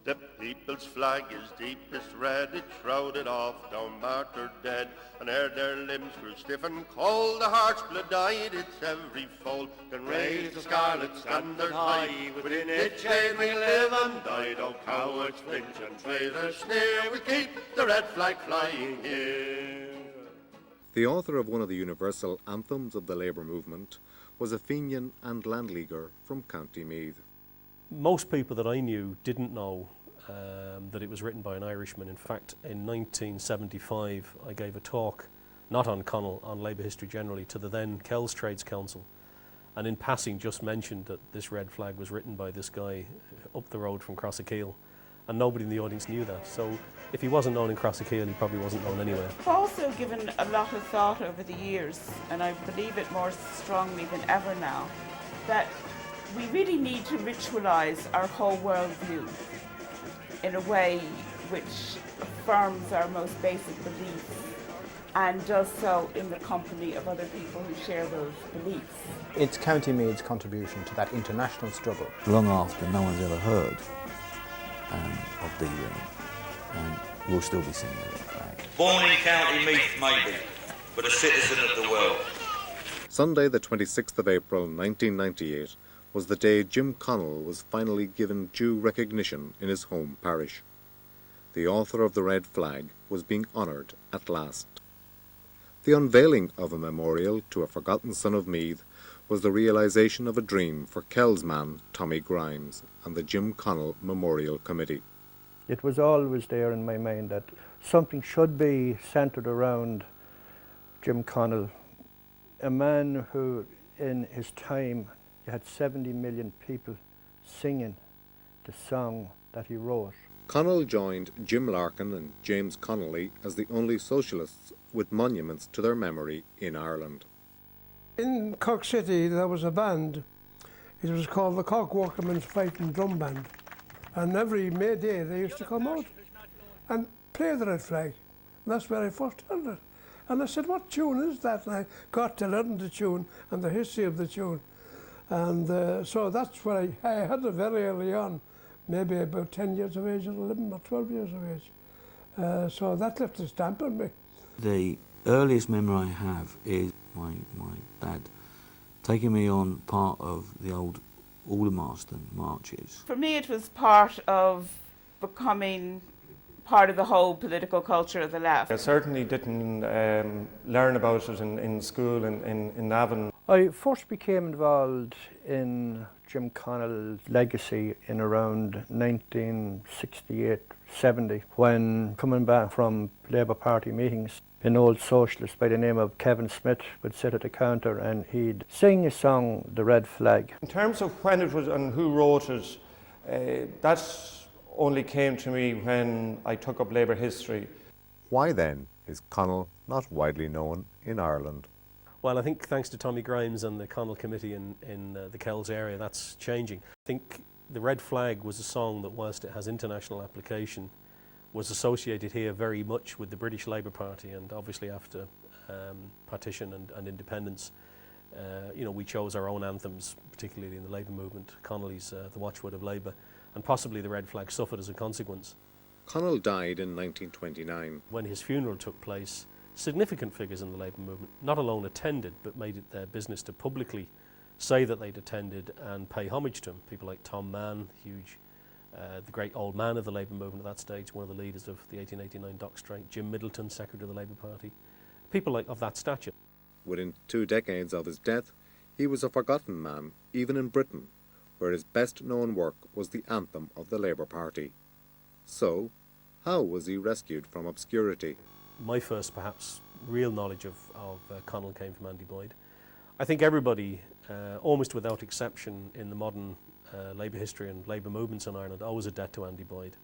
The people's flag is deepest red, it's shrouded off, down martyred dead, and ere their limbs grew stiff and cold, the heart's blood dyed its every fold. Then raise the scarlet standard high, within its shade we live and die. Though cowards flinch and traitors sneer, we keep the red flag flying here. The author of one of the universal anthems of the labour movement was a Fenian and Landleaguer from County Meath. Most people that I knew didn't know that it was written by an Irishman. In fact, in 1975, I gave a talk, not on Connell, on labour history generally, to the then Kells Trades Council, and in passing just mentioned that this red flag was written by this guy up the road from Crossakeel, and nobody in the audience knew that. So if he wasn't known in Crossakeel, he probably wasn't known anywhere. I've also given a lot of thought over the years, and I believe it more strongly than ever now, that we really need to ritualise our whole worldview in a way which affirms our most basic beliefs and does so in the company of other people who share those beliefs. It's County Meath's contribution to that international struggle. Long after no one's ever heard of the we'll still be singing the red flag. Born in County Meath maybe, but a citizen of the world. Sunday the 26th of April 1998 was the day Jim Connell was finally given due recognition in his home parish. The author of the red flag was being honoured at last. The unveiling of a memorial to a forgotten son of Meath was the realisation of a dream for Kells man Tommy Grimes and the Jim Connell Memorial Committee. It was always there in my mind that something should be centred around Jim Connell, a man who in his time had 70 million people singing the song that he wrote. Connell joined Jim Larkin and James Connolly as the only socialists with monuments to their memory in Ireland. In Cork City there was a band. It was called the Cork Workmen's Fighting Drum Band. And every May Day they used to come out and play the red flag. And that's where I first heard it. And I said, what tune is that? And I got to learn the tune and the history of the tune. And so that's what I had it very early on, maybe about 10 years of age, or 11 or 12 years of age. So that left a stamp on me. The earliest memory I have is my dad taking me on part of the old Aldermaston marches. For me it was part of becoming part of the whole political culture of the left. I certainly didn't learn about it in school in Navan. I first became involved in Jim Connell's legacy in around 1968-70 when, coming back from Labour Party meetings, an old socialist by the name of Kevin Smith would sit at the counter and he'd sing a song, The Red Flag. In terms of when it was and who wrote it, that only came to me when I took up Labour history. Why then is Connell not widely known in Ireland? Well, I think thanks to Tommy Grimes and the Connell Committee in the Kells area, that's changing. I think the Red Flag was a song that, whilst it has international application, was associated here very much with the British Labour Party, and obviously after partition and independence, we chose our own anthems, particularly in the Labour movement. Connolly's The Watchword of Labour, and possibly the Red Flag suffered as a consequence. Connell died in 1929. When his funeral took place, significant figures in the Labour movement not alone attended, but made it their business to publicly say that they'd attended and pay homage to him. People like Tom Mann, the great old man of the Labour movement at that stage, one of the leaders of the 1889 dock strike, Jim Middleton, Secretary of the Labour Party, people of that stature. Within 2 decades of his death, he was a forgotten man, even in Britain, where his best-known work was the anthem of the Labour Party. So, how was he rescued from obscurity? My first, perhaps, real knowledge of Connell came from Andy Boyd. I think everybody, almost without exception, in the modern Labour history and Labour movements in Ireland owes a debt to Andy Boyd.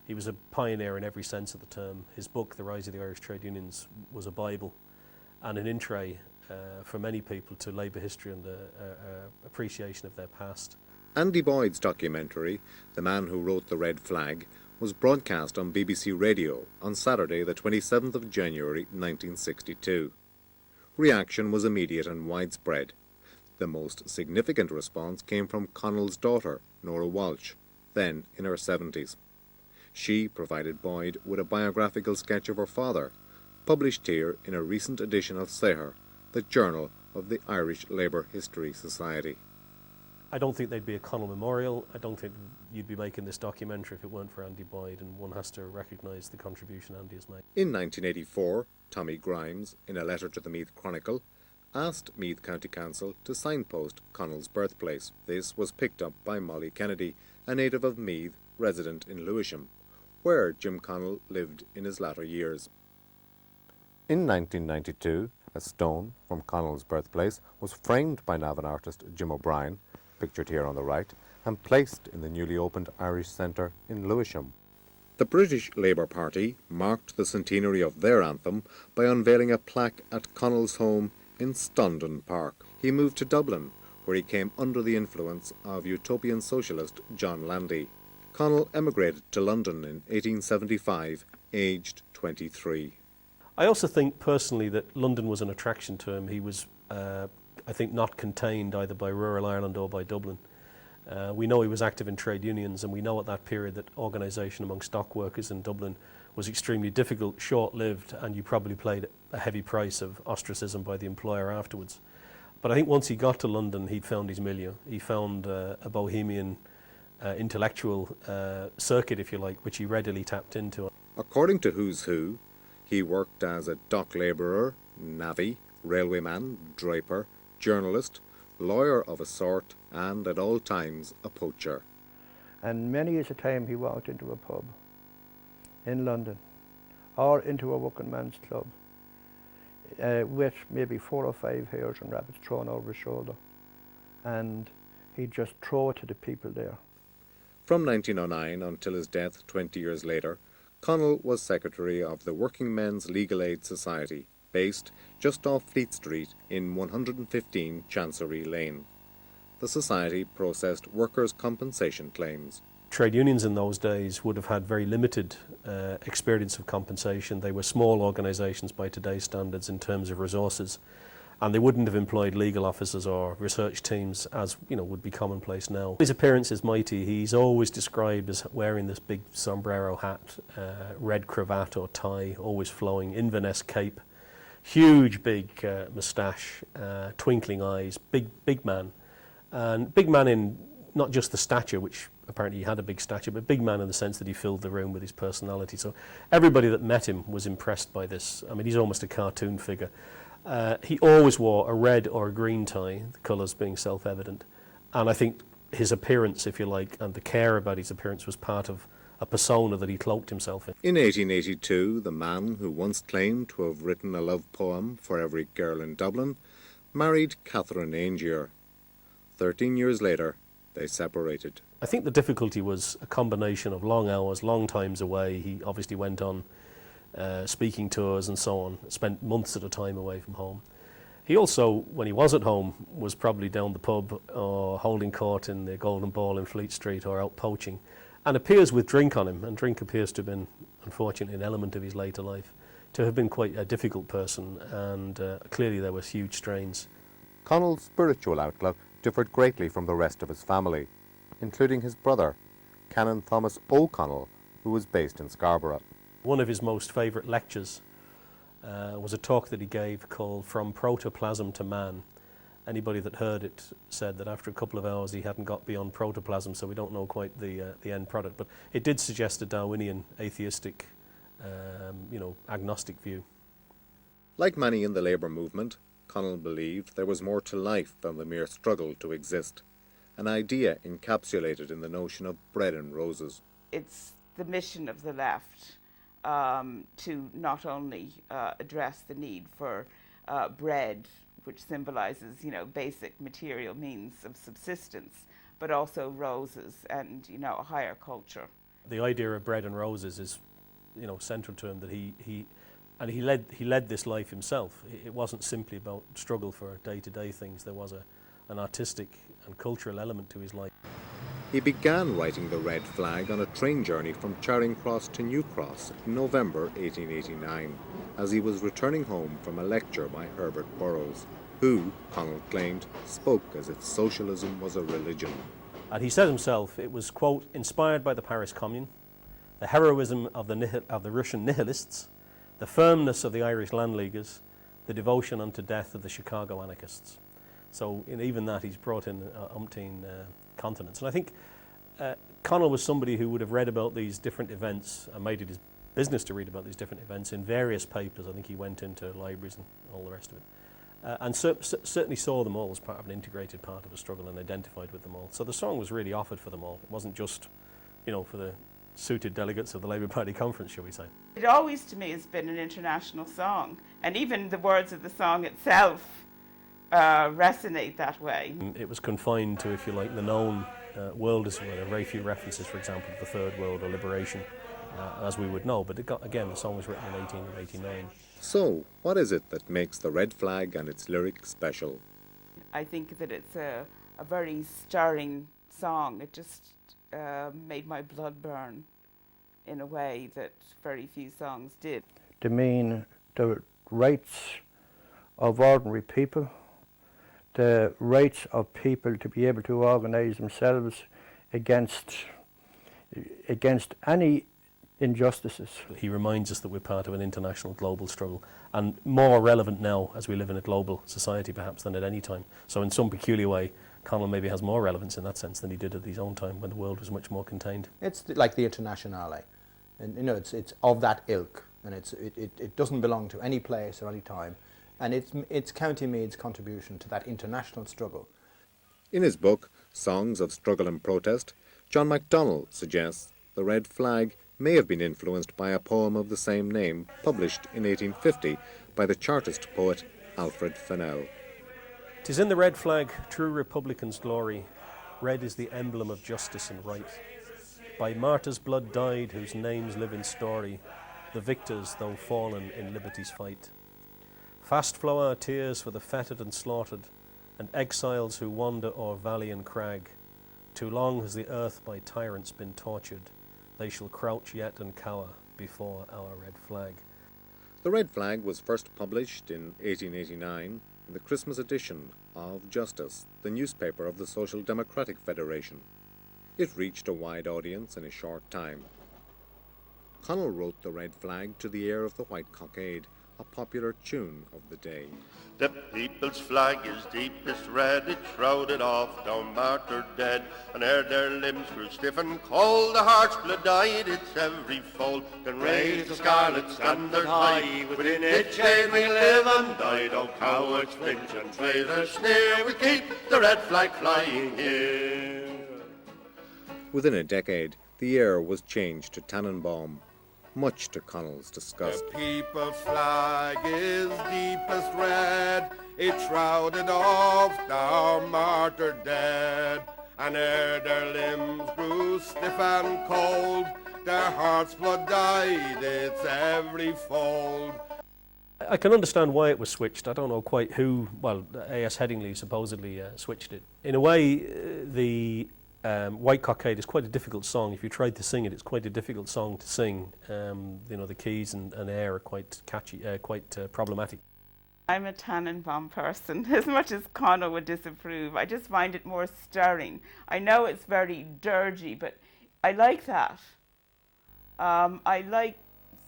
He was a pioneer in every sense of the term. His book, The Rise of the Irish Trade Unions, was a Bible and an entree for many people to Labour history and the appreciation of their past. Andy Boyd's documentary, The Man Who Wrote the Red Flag, was broadcast on BBC Radio on Saturday the 27th of January 1962. Reaction was immediate and widespread. The most significant response came from Connell's daughter, Nora Walsh, then in her 70s. She provided Boyd with a biographical sketch of her father, published here in a recent edition of Saher, the journal of the Irish Labour History Society. I don't think there'd be a Connell memorial. I don't think you'd be making this documentary if it weren't for Andy Boyd, and one has to recognise the contribution Andy has made. In 1984, Tommy Grimes, in a letter to the Meath Chronicle, asked Meath County Council to signpost Connell's birthplace. This was picked up by Molly Kennedy, a native of Meath, resident in Lewisham, where Jim Connell lived in his latter years. In 1992, a stone from Connell's birthplace was framed by Navan artist Jim O'Brien, pictured here on the right, and placed in the newly opened Irish Centre in Lewisham. The British Labour Party marked the centenary of their anthem by unveiling a plaque at Connell's home in Stondon Park. He moved to Dublin, where he came under the influence of utopian socialist John Landy. Connell emigrated to London in 1875, aged 23. I also think personally that London was an attraction to him. He was, I think, not contained either by rural Ireland or by Dublin. We know he was active in trade unions, and we know at that period that organisation among stock workers in Dublin was extremely difficult, short-lived, and you probably paid a heavy price of ostracism by the employer afterwards. But I think once he got to London, he'd found his milieu. He found a bohemian intellectual circuit, if you like, which he readily tapped into. According to Who's Who, he worked as a dock labourer, navvy, railwayman, draper, journalist, lawyer of a sort, and at all times a poacher. And many is the time he walked into a pub in London or into a working man's club with maybe 4 or 5 hares and rabbits thrown over his shoulder, and he'd just throw it to the people there. From 1909 until his death 20 years later, Connell was secretary of the Working Men's Legal Aid Society, based just off Fleet Street in 115 Chancery Lane. The society processed workers' compensation claims. Trade unions in those days would have had very limited experience of compensation. They were small organisations by today's standards in terms of resources, and they wouldn't have employed legal officers or research teams as would be commonplace now. His appearance is mighty. He's always described as wearing this big sombrero hat, red cravat or tie, always flowing, Inverness cape, huge big moustache, twinkling eyes, big man. And big man in not just the stature, which apparently he had a big stature, but big man in the sense that he filled the room with his personality. So everybody that met him was impressed by this. I mean, he's almost a cartoon figure. He always wore a red or a green tie, the colours being self-evident. And I think his appearance, if you like, and the care about his appearance was part of a persona that he cloaked himself in. In 1882, the man who once claimed to have written a love poem for every girl in Dublin married Catherine Angier. 13 years later, they separated. I think the difficulty was a combination of long hours, long times away. He obviously went on speaking tours and so on, spent months at a time away from home. He also, when he was at home, was probably down the pub or holding court in the Golden Ball in Fleet Street or out poaching, and appears with drink on him, and drink appears to have been, unfortunately, an element of his later life, to have been quite a difficult person, and clearly there was huge strains. Connell's spiritual outlook differed greatly from the rest of his family, including his brother, Canon Thomas O'Connell, who was based in Scarborough. One of his most favourite lectures was a talk that he gave called From Protoplasm to Man. Anybody that heard it said that after a couple of hours he hadn't got beyond protoplasm, so we don't know quite the end product. But it did suggest a Darwinian, atheistic, agnostic view. Like many in the labour movement, Connell believed there was more to life than the mere struggle to exist, an idea encapsulated in the notion of bread and roses. It's the mission of the left to not only address the need for bread, which symbolises, basic material means of subsistence, but also roses and, a higher culture. The idea of bread and roses is, central to him, that he led this life himself. It wasn't simply about struggle for day-to-day things. There was an artistic and cultural element to his life. He began writing the red flag on a train journey from Charing Cross to New Cross in November 1889, as he was returning home from a lecture by Herbert Burrows, who, Connell claimed, spoke as if socialism was a religion. And he said himself it was, quote, inspired by the Paris Commune, the heroism of the Russian nihilists, the firmness of the Irish Landleaguers, the devotion unto death of the Chicago anarchists. So in even that he's brought in umpteen continents. And I think Connell was somebody who would have read about these different events and made it his business to read about these different events in various papers. I think he went into libraries and all the rest of it. And certainly saw them all as part of an integrated part of a struggle and identified with them all. So the song was really offered for them all. It wasn't just, for the suited delegates of the Labour Party conference, shall we say. It always, to me, has been an international song. And even the words of the song itself resonate that way. It was confined to, if you like, the known world as well. There are very few references, for example, to the Third World or liberation, as we would know. But again, the song was written in 1889. So, what is it that makes the Red Flag and its lyrics special? I think that it's a very stirring song. It just made my blood burn in a way that very few songs did. To mean the rights of ordinary people, the rights of people to be able to organise themselves against any injustices. He reminds us that we're part of an international global struggle, and more relevant now as we live in a global society perhaps than at any time. So in some peculiar way, Connell maybe has more relevance in that sense than he did at his own time when the world was much more contained. It's like the Internationale, and it's of that ilk, and it doesn't belong to any place or any time, and it's County Meath's contribution to that international struggle. In his book, Songs of Struggle and Protest, John MacDonald suggests the Red Flag may have been influenced by a poem of the same name published in 1850 by the Chartist poet Alfred Connell. "'Tis in the red flag, true Republican's glory, red is the emblem of justice and right. By martyrs' blood died, whose names live in story, the victors though fallen in liberty's fight. Fast flow our tears for the fettered and slaughtered, and exiles who wander o'er valley and crag. Too long has the earth by tyrants been tortured, they shall crouch yet and cower before our red flag." The Red Flag was first published in 1889 in the Christmas edition of Justice, the newspaper of the Social Democratic Federation. It reached a wide audience in a short time. Connell wrote the Red Flag to the air of the White Cockade, a popular tune of the day. The people's flag is deepest red, it shrouded off down martyred dead, and ere their limbs grew stiff and cold, the heart's blood dyed its every fold. Then raise the scarlet standard high, within its shade we live and die. Though cowards flinch and traitors sneer, we keep the red flag flying here. Within a decade, the air was changed to Tannenbaum, much to Connell's disgust. The people's flag is deepest red, it shrouded off our martyred dead, and ere their limbs grew stiff and cold, their heart's blood dyed its every fold. I can understand why it was switched. I don't know quite who. Well, A.S. Headingley supposedly switched it. In a way, the White Cockade is quite a difficult song. If you tried to sing it, it's quite a difficult song to sing. The keys and air are quite catchy, quite problematic. I'm a Tannenbaum person, as much as Connell would disapprove. I just find it more stirring. I know it's very dirgy, but I like that. I like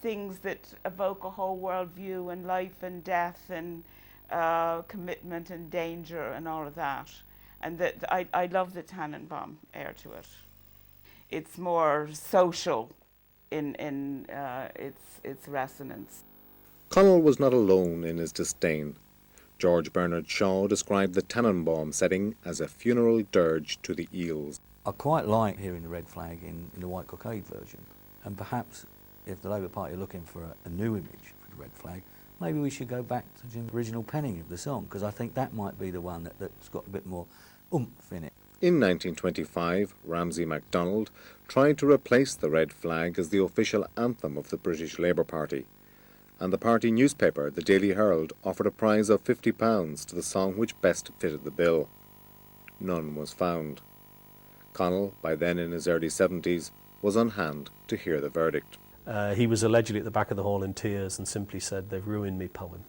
things that evoke a whole worldview and life and death and commitment and danger and all of that. And that I love the Tannenbaum air to it. It's more social in its resonance. Connell was not alone in his disdain. George Bernard Shaw described the Tannenbaum setting as a funeral dirge to the eels. I quite like hearing the Red Flag in the White Cockade version, and perhaps if the Labour Party are looking for a new image for the Red Flag, maybe we should go back to Jim's original penning of the song, because I think that might be the one that's got a bit more oomph in it. In 1925, Ramsay MacDonald tried to replace the Red Flag as the official anthem of the British Labour Party, and the party newspaper, the Daily Herald, offered a prize of £50 to the song which best fitted the bill. None was found. Connell, by then in his early 70s, was on hand to hear the verdict. He was allegedly at the back of the hall in tears and simply said, "They've ruined me poem."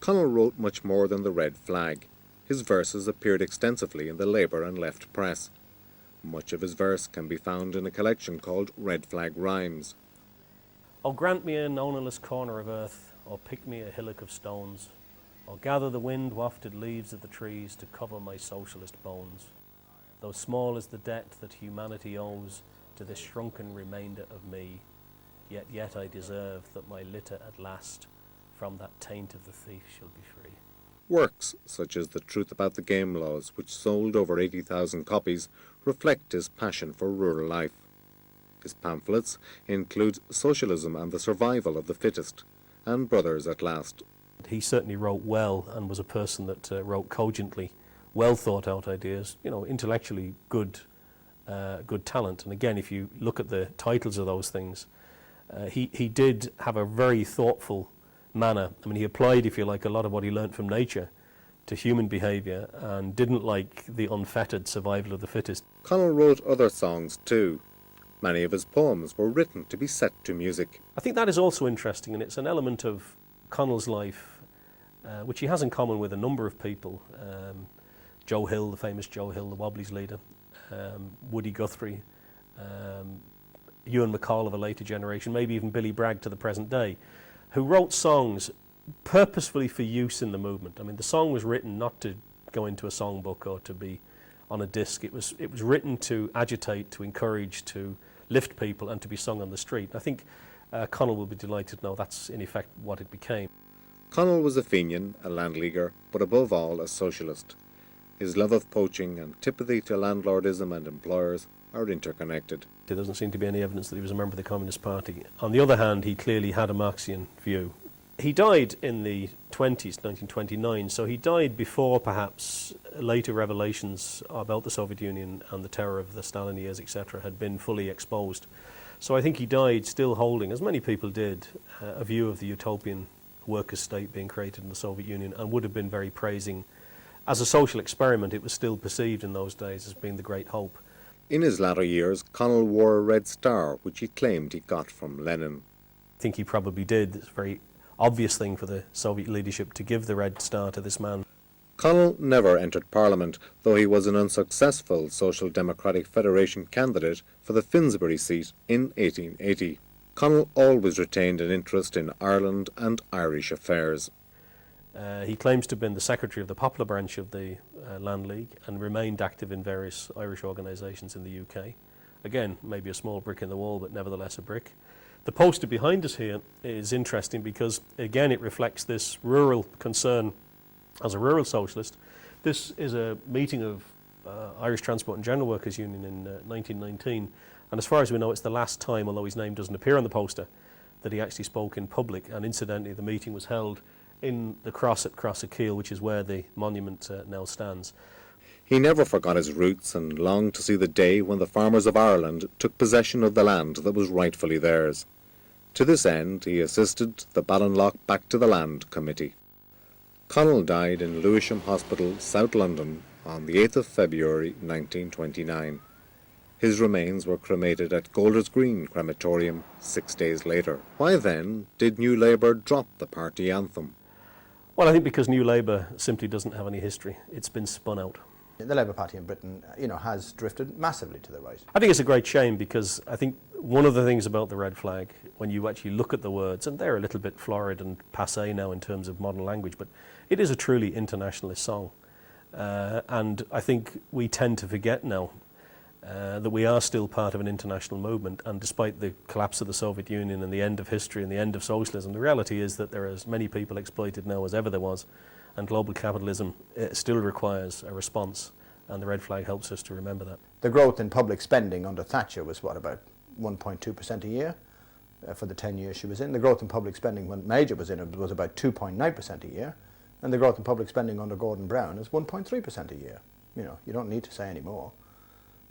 Connell wrote much more than the Red Flag. His verses appeared extensively in the Labour and Left press. Much of his verse can be found in a collection called Red Flag Rhymes. Oh, grant me an ownerless corner of earth, or pick me a hillock of stones, or gather the wind-wafted leaves of the trees to cover my socialist bones. Though small is the debt that humanity owes to this shrunken remainder of me, yet I deserve that my litter at last from that taint of the thief shall be free. Works such as The Truth About the Game Laws, which sold over 80,000 copies, reflect his passion for rural life. His pamphlets include Socialism and the Survival of the Fittest and Brothers at Last. He certainly wrote well and was a person that wrote cogently, well thought out ideas, intellectually good talent. And again, if you look at the titles of those things, he did have a very thoughtful manner. I mean, he applied, if you like, a lot of what he learnt from nature to human behaviour and didn't like the unfettered survival of the fittest. Connell wrote other songs too. Many of his poems were written to be set to music. I think that is also interesting, and it's an element of Connell's life which he has in common with a number of people. Joe Hill, the famous Joe Hill, the Wobblies leader, Woody Guthrie, Ewan MacColl of a later generation, maybe even Billy Bragg to the present day, who wrote songs purposefully for use in the movement. I mean, the song was written not to go into a songbook or to be on a disc. It was written to agitate, to encourage, to lift people and to be sung on the street. I think Connell will be delighted to know that's in effect what it became. Connell was a Fenian, a Landleaguer, but above all a socialist. His love of poaching and antipathy to landlordism and employers are interconnected. There doesn't seem to be any evidence that he was a member of the Communist Party. On the other hand, he clearly had a Marxian view. He died in the 20s, 1929, so he died before perhaps later revelations about the Soviet Union and the terror of the Stalin years, etc., had been fully exposed. So I think he died still holding, as many people did, a view of the utopian workers' state being created in the Soviet Union, and would have been very praising. As a social experiment, it was still perceived in those days as being the great hope. In his latter years, Connell wore a red star, which he claimed he got from Lenin. I think he probably did. It's a very obvious thing for the Soviet leadership to give the red star to this man. Connell never entered Parliament, though he was an unsuccessful Social Democratic Federation candidate for the Finsbury seat in 1880. Connell always retained an interest in Ireland and Irish affairs. He claims to have been the secretary of the popular branch of the Land League and remained active in various Irish organisations in the UK. Again, maybe a small brick in the wall, but nevertheless a brick. The poster behind us here is interesting because, again, it reflects this rural concern as a rural socialist. This is a meeting of Irish Transport and General Workers Union in 1919, and as far as we know, it's the last time, although his name doesn't appear on the poster, that he actually spoke in public. And incidentally, the meeting was held in the cross at Crossakeel, which is where the monument now stands. He never forgot his roots and longed to see the day when the farmers of Ireland took possession of the land that was rightfully theirs. To this end, he assisted the Ballinlough Back to the Land Committee. Connell died in Lewisham Hospital, South London, on the 8th of February 1929. His remains were cremated at Golders Green Crematorium 6 days later. Why then did New Labour drop the party anthem? Well, I think because New Labour simply doesn't have any history. It's been spun out. The Labour Party in Britain, has drifted massively to the right. I think it's a great shame because I think one of the things about the red flag, when you actually look at the words, and they're a little bit florid and passé now in terms of modern language, but it is a truly internationalist song. And I think we tend to forget now that we are still part of an international movement, and despite the collapse of the Soviet Union and the end of history and the end of socialism, the reality is that there are as many people exploited now as ever there was, and global capitalism still requires a response, and the red flag helps us to remember that. The growth in public spending under Thatcher was about 1.2% a year for the 10 years she was in. The growth in public spending when Major was in it was about 2.9% a year, and the growth in public spending under Gordon Brown is 1.3% a year. You don't need to say any more.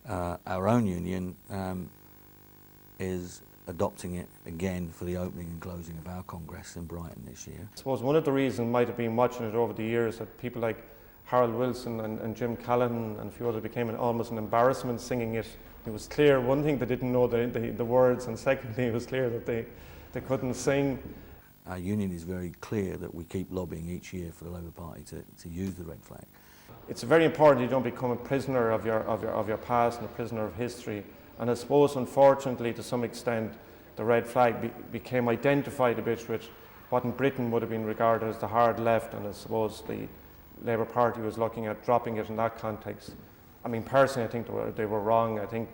Our own union is adopting it again for the opening and closing of our Congress in Brighton this year. I suppose one of the reasons might have been watching it over the years that people like Harold Wilson and Jim Callan and a few others became almost an embarrassment singing it. It was clear, one thing, they didn't know the words, and secondly, it was clear that they couldn't sing. Our union is very clear that we keep lobbying each year for the Labour Party to use the red flag. it's very important you don't become a prisoner of your past and a prisoner of history. And I suppose, unfortunately, to some extent, the red flag became identified a bit with what in Britain would have been regarded as the hard left, and I suppose the Labour Party was looking at dropping it in that context. I mean, personally, I think they were wrong. I think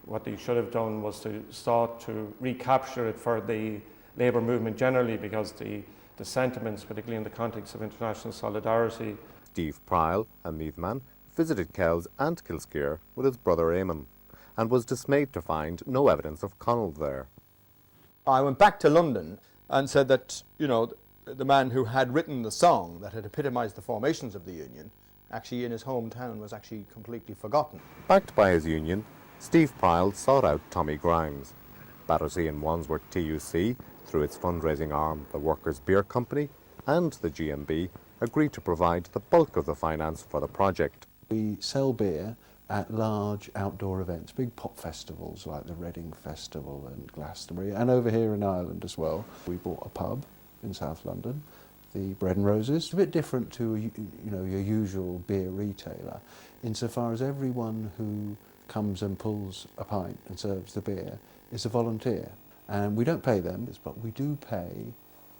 what they should have done was to start to recapture it for the Labour movement generally, because the sentiments, particularly in the context of international solidarity. Steve Pryle, a Meath man, visited Kells and Kilscare with his brother Eamon, and was dismayed to find no evidence of Connell there. I went back to London and said that, you know, the man who had written the song that had epitomised the formations of the Union, actually in his hometown, was actually completely forgotten. Backed by his union, Steve Pryle sought out Tommy Grimes. Battersea and Wandsworth TUC, through its fundraising arm, the Workers' Beer Company, and the GMB, agreed to provide the bulk of the finance for the project. We sell beer at large outdoor events, big pop festivals like the Reading Festival and Glastonbury, and over here in Ireland as well. We bought a pub in South London, the Bread and Roses. It's a bit different to your usual beer retailer, insofar as everyone who comes and pulls a pint and serves the beer is a volunteer. And we don't pay them, but we do pay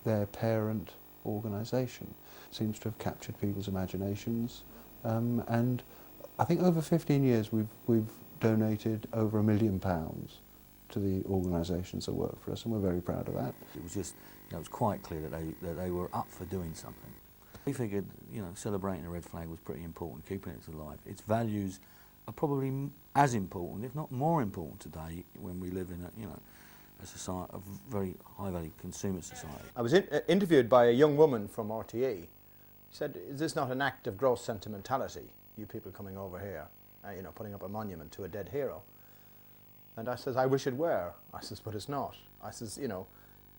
their parent organisation. It seems to have captured people's imaginations, and I think over 15 years we've donated over £1 million to the organisations that work for us, and we're very proud of that. It was just, it was quite clear that they were up for doing something. We figured, celebrating the red flag was pretty important, keeping it alive. Its values are probably as important, if not more important today, when we live in a society, a very high-value consumer society. I was interviewed by a young woman from RTE. She said, "Is this not an act of gross sentimentality, you people coming over here, putting up a monument to a dead hero?" And I says, "I wish it were." I says, "But it's not." I says,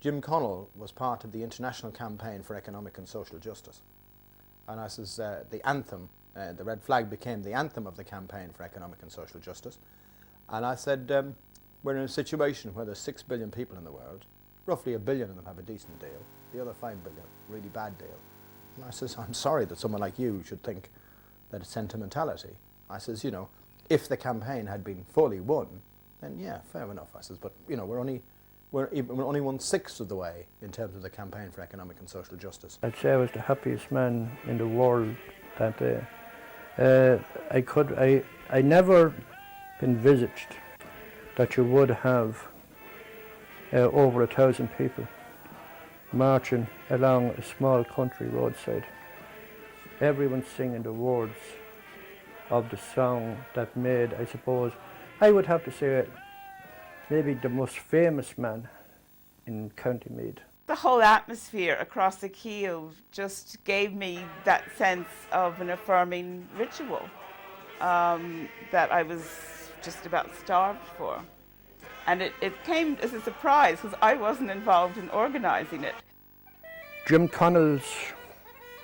Jim Connell was part of the international campaign for economic and social justice. And I says, the anthem, the red flag became the anthem of the campaign for economic and social justice. And I said, we're in a situation where there's 6 billion people in the world, roughly 1 billion of them have a decent deal, the other 5 billion, really bad deal. And I says, I'm sorry that someone like you should think that it's sentimentality. I says, if the campaign had been fully won, then yeah, fair enough. I says, but we're only 1/6 of the way in terms of the campaign for economic and social justice. I'd say I was the happiest man in the world that day. I never envisaged that you would have over 1,000 people marching along a small country roadside. Everyone singing the words of the song that made, I suppose, I would have to say, maybe the most famous man in County Meath. The whole atmosphere across the Keel just gave me that sense of an affirming ritual that I was just about starved for. And it came as a surprise because I wasn't involved in organising it. Jim Connell's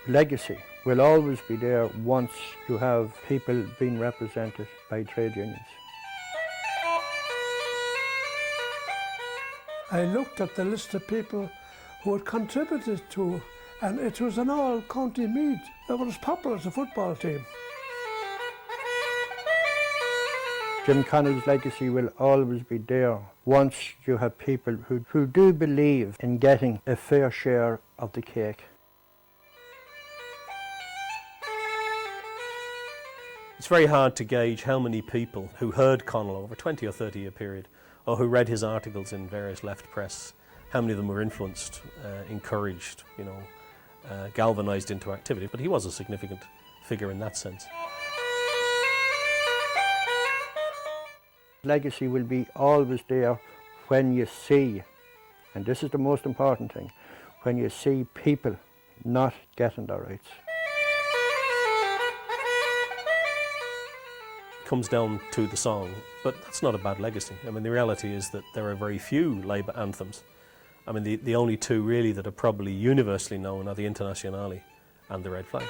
legacy will always be there once you have people being represented by trade unions. I looked at the list of people who had contributed to, and it was an all County Meath that was as popular as a football team. Jim Connell's legacy will always be there once you have people who do believe in getting a fair share of the cake. It's very hard to gauge how many people who heard Connell over a 20 or 30 year period, or who read his articles in various left press, how many of them were influenced, encouraged, galvanised into activity. But he was a significant figure in that sense. Legacy will be always there when you see, and this is the most important thing, when you see people not getting their rights. Comes down to the song, but that's not a bad legacy. I mean, the reality is that there are very few Labour anthems. I mean, the only two really that are probably universally known are the Internationale and the Red Flag.